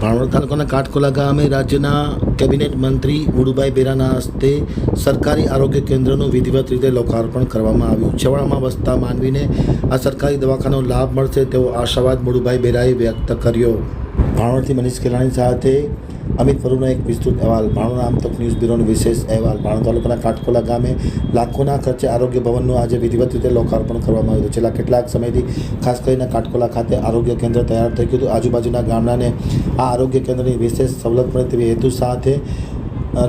ભાણવડ તાલુકાના કાટકોલા ગામે રાજ્યના કેબિનેટ મંત્રી મુળુભાઈ બેરાના હસ્તે સરકારી આરોગ્ય કેન્દ્રનું વિધિવત રીતે લોકાર્પણ કરવામાં આવ્યું. છેવાડામાં વસતા માનવીને આ સરકારી દવાખાનો લાભ મળશે તેવો આશાવાદ મુળુભાઈ બેરાએ વ્યક્ત કર્યો. ભાણવડથી મનીષ કેલાણી સાથે અમિત વરુનો એક વિસ્તૃત અહેવાલ. ભાણવડ આમતક ન્યૂઝ બ્યુરોનો વિશેષ અહેવાલ. ભાણવડ તાલુકાના કાટકોલા ગામે લાખોના ખર્ચે આરોગ્ય ભવનનું આજે વિધિવત રીતે લોકાર્પણ કરવામાં આવ્યું. છેલ્લા કેટલાક સમયથી ખાસ કરીને કાટકોલા ખાતે આરોગ્ય કેન્દ્ર તૈયાર થઈ ગયું હતું. આજુબાજુના ગામડાને આ આરોગ્ય કેન્દ્રની વિશેષ સવલત મળે તેવી હેતુ સાથે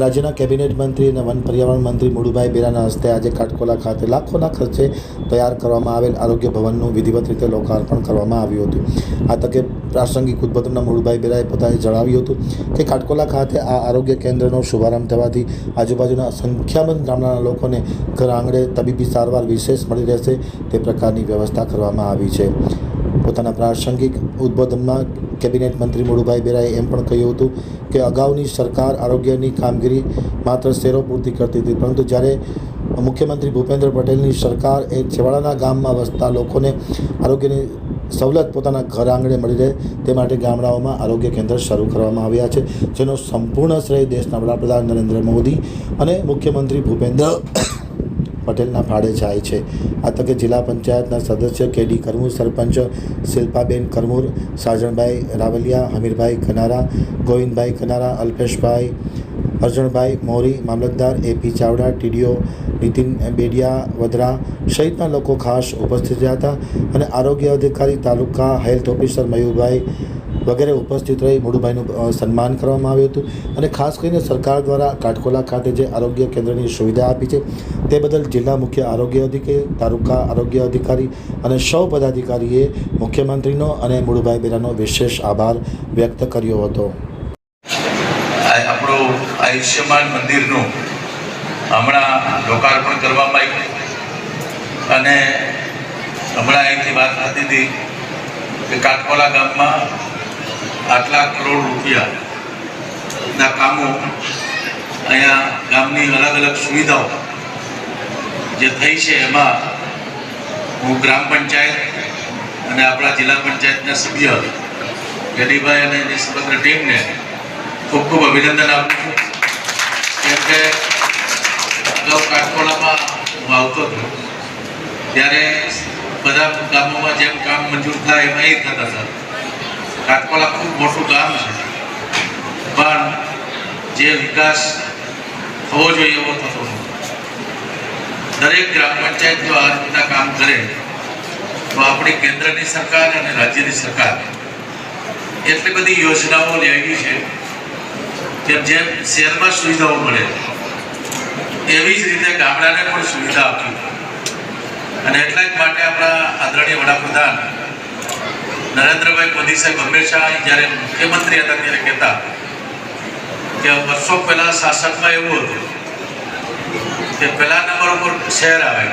રાજ્યના કેબિનેટ મંત્રી અને વન પર્યાવરણ મંત્રી મુળુભાઈ બેરાના હસ્તે આજે કાટકોલા ખાતે લાખોના ખર્ચે તૈયાર કરવામાં આવેલ આરોગ્ય ભવનનું વિધિવત રીતે લોકાર્પણ કરવામાં આવ્યું હતું. આ તકે પ્રાસંગિક ઉદ્બોધનમાં મુળુભાઈ બેરાએ પોતાને જણાવ્યું હતું કે કાટકોલા ખાતે આ આરોગ્ય કેન્દ્રનો શુભારંભ થવાથી આજુબાજુના સંખ્યાબંધ ગામડાના લોકોને ઘર આંગણે તબીબી સારવાર વિશેષ મળી રહેશે તે પ્રકારની વ્યવસ્થા કરવામાં આવી છે. પોતાના પ્રાસંગિક ઉદ્બોધનમાં કેબિનેટ મંત્રી મુળુભાઈ બેરાએ એમ પણ કહ્યું હતું કે અગાઉની સરકાર આરોગ્યની કામગીરી માત્ર શહેરો પૂરતી કરતી હતી, પરંતુ જ્યારે મુખ્યમંત્રી ભૂપેન્દ્ર પટેલની સરકાર એ છેવાડાના ગામમાં વસતા લોકોને આરોગ્યની સવલત પોતાના ઘર આંગણે મળી રહે તે માટે ગામડાઓમાં આરોગ્ય કેન્દ્ર શરૂ કરવામાં આવ્યા છે, જેનો સંપૂર્ણ શ્રેય દેશના વડાપ્રધાન નરેન્દ્ર મોદી અને મુખ્યમંત્રી ભૂપેન્દ્ર પટેલના ફાળે જાય છે. આ તકે જિલ્લા પંચાયતના સદસ્ય કેડી કરમુર, સરપંચ શિલ્પાબેન કરમુર, સાજણભાઈ રાવલિયા, હમીરભાઈ કનારા, ગોવિંદભાઈ કનારા, અલ્પેશભાઈ, અર્જણભાઈ મોરી, મામલતદાર એપી ચાવડા, ટીડીઓ નીતિન બેડિયા વધરા સહિતના લોકો ખાસ ઉપસ્થિત રહ્યા હતા અને આરોગ્ય અધિકારી, તાલુકા હેલ્થ ઓફિસર મયુરભાઈ વગેરે ઉપસ્થિત રહી મુળુભાઈનું સન્માન કરવામાં આવ્યું હતું. અને ખાસ કરીને સરકાર દ્વારા કાટકોલા ખાતે જે આરોગ્ય કેન્દ્રની સુવિધા આપી છે તે બદલ જિલ્લા મુખ્ય આરોગ્ય અધિકારી, તાલુકા આરોગ્ય અધિકારી અને સૌ પદાધિકારીએ મુખ્યમંત્રીનો અને મુળુભાઈ બેરાનો વિશેષ આભાર વ્યક્ત કર્યો હતો. આપણું આયુષ્યમાન મંદિરનું હમણાં લોકાર્પણ કરવામાં આવ્યું અને હમણાં અહીંથી વાત થતી હતી કે કાટકોલા ગામમાં આટલા કરોડ રૂપિયાના કામો અહીંયા ગામની અલગ અલગ સુવિધાઓ જે થઈ છે એમાં હું ગ્રામ પંચાયત અને આપણા જિલ્લા પંચાયતના સભ્ય ગેડીભાઈ અને એની સમગ્ર ટીમને ખૂબ ખૂબ અભિનંદન આપું છું. કેમ કે અગાઉ કાટકોલામાં હું આવતો હતો ત્યારે બધા ગામોમાં જેમ કામ મંજૂર થાય એમાં એ થતા હતા. કાટકોલા ખૂબ મોટું ગામ છે, પણ જે વિકાસ થવો જોઈએ એવો થતો નથી. દરેક ગ્રામ પંચાયત જો આ રીતના કામ કરે તો આપણી કેન્દ્રની સરકાર અને રાજ્યની સરકાર એટલી બધી યોજનાઓ લેવી છે કે જેમ શહેરમાં સુવિધાઓ મળે એવી જ રીતે ગામડાને પણ સુવિધા આપવી. અને એટલા જ માટે આપણા આદરણીય વડાપ્રધાન નરેન્દ્રભાઈ મોદી સાહેબ હંમેશા જ્યારે મુખ્યમંત્રી હતા ત્યારે કહેતા કે વર્ષો પહેલા શાસનમાં એવું હતું કે પહેલા નંબર ઉપર શહેર આવે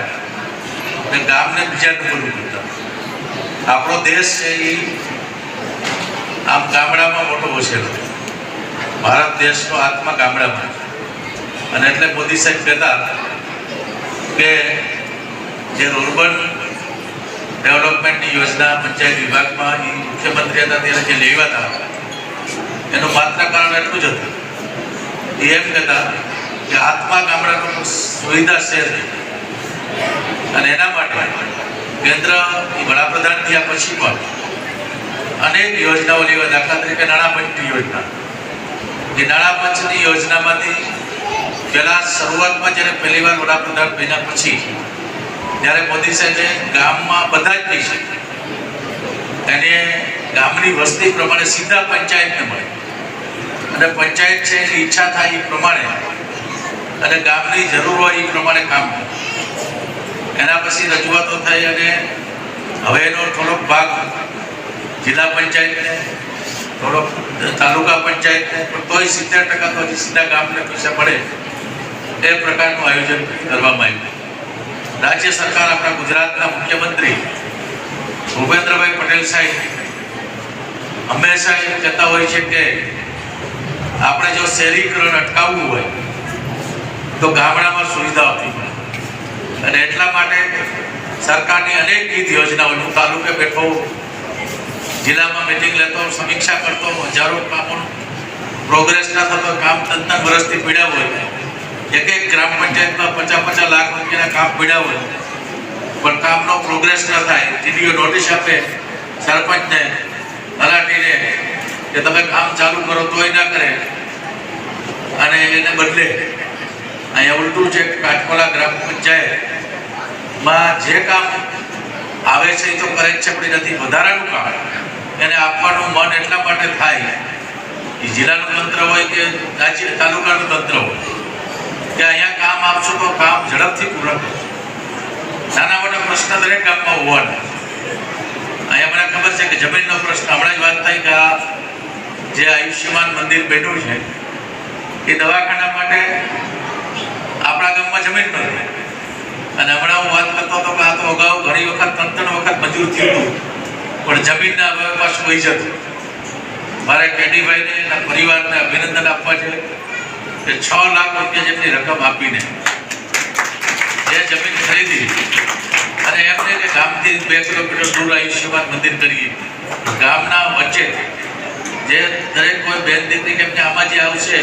અને ગામને બીજા નંબર ઉપર હતા. આપણો દેશ છે એ આમ ગામડામાં મોટો વસેલો છે. ભારત દેશનો આત્મા ગામડામાં, અને એટલે મોદી સાહેબ કહેતા કે જે રૂરબન ડેવલપમેન્ટની યોજના પંચાયત વિભાગમાં એ મુખ્યમંત્રી હતા ત્યારે જે લેવાતા એનું માત્ર કારણ એટલું જ હતું, એ એમ કહેતા કે આત્મા ગામડાનો સુવિધા શેર છે. અને એના માટે કેન્દ્ર વડાપ્રધાન થયા પછી પણ અનેક યોજનાઓ લેવા. દાખલા તરીકે નાણાપંચની યોજના, એ નાણાપંચની યોજનામાંથી પહેલાં શરૂઆતમાં જ્યારે પહેલી વાર વડાપ્રધાન બન્યા પછી ત્યારે મોદી સાહેબે ગામમાં બધા જ પૈસા એને ગામની વસ્તી પ્રમાણે સીધા પંચાયતને મળે અને પંચાયત છે એની ઈચ્છા થાય એ પ્રમાણે અને ગામની જરૂર હોય એ પ્રમાણે કામ કરે. એના પછી રજૂઆતો થઈ અને હવે એનો થોડોક ભાગ જિલ્લા પંચાયતને, થોડોક તાલુકા પંચાયતને, પણ તોય 70% તો હજી સીધા ગામને પૈસા મળે એ પ્રકારનું આયોજન કરવામાં આવ્યું. રાજ્ય સરકાર, આપણા ગુજરાતના મુખ્યમંત્રી ભૂપેન્દ્રભાઈ પટેલ સાહેબ હંમેશા એમ કહેતા હોય છે કે આપણે જો શહેરીકરણ અટકાવવું હોય તો ગામડામાં સુવિધા આપવી પડે. અને એટલા માટે સરકારની અનેકવિધ યોજનાઓ, હું તાલુકે બેઠો જિલ્લામાં મિટિંગ લેતો, સમીક્ષા કરતો, હજારો કામોનું પ્રોગ્રેસ ના થતો, કામ તંત્ર વર્ષથી પીડ્યા હોય, એક એક ગ્રામ પંચાયતમાં 50-50 લાખ રૂપિયાના કામ પીડ્યા હોય, પણ કામનો પ્રોગ્રેસ ન થાય. ટીડીઓ નોટિસ આપે સરપંચને, તલાટીને કે તમે કામ ચાલુ કરો તોય ના કરે, અને એને બદલે અહીંયા ઉલટું છે. કાટકોલા ગ્રામ પંચાયતમાં જે કામ આવે છે એ તો કરે જ છે, પણ એનાથી વધારાનું કામ એને આપવાનું મન એટલા માટે થાય કે જિલ્લાનું તંત્ર હોય કે રાજ્ય તાલુકાનું તંત્ર હોય કે અહીંયા કામ આપશો તો કામ ઝડપથી પૂર્ણ કરશો. નાના મોટા પ્રશ્ન દરેક ગામમાં હોવાના. અહીંયા મને ખબર છે કે જમીનનો પ્રશ્ન, હમણાં જ વાત થઈ કે આ જે આયુષ્યમાન મંદિર બેઠું છે એ દવાખાના માટે આપણા ગામમાં જમીન નથી. અને હમણાં હું વાત કરતો હતો કે આ તો અગાઉ ઘણી વખત 3 વખત મંજૂર થયું હતું, પણ જમીનના હવે પાછું વહી જતું. મારે કેડીભાઈને એના પરિવારને અભિનંદન આપવા છે કે 6 લાખ રૂપિયા જેટલી રકમ આપીને જે જમીન ખરીદી અને એમને કે ગામથી 2 કિલોમીટર દૂર આયુષ્યમાન મંદિર કરીએ. ગામના વચ્ચે જે દરેક કોઈ બેન દીકરી કેમ કે આમાં જે આવશે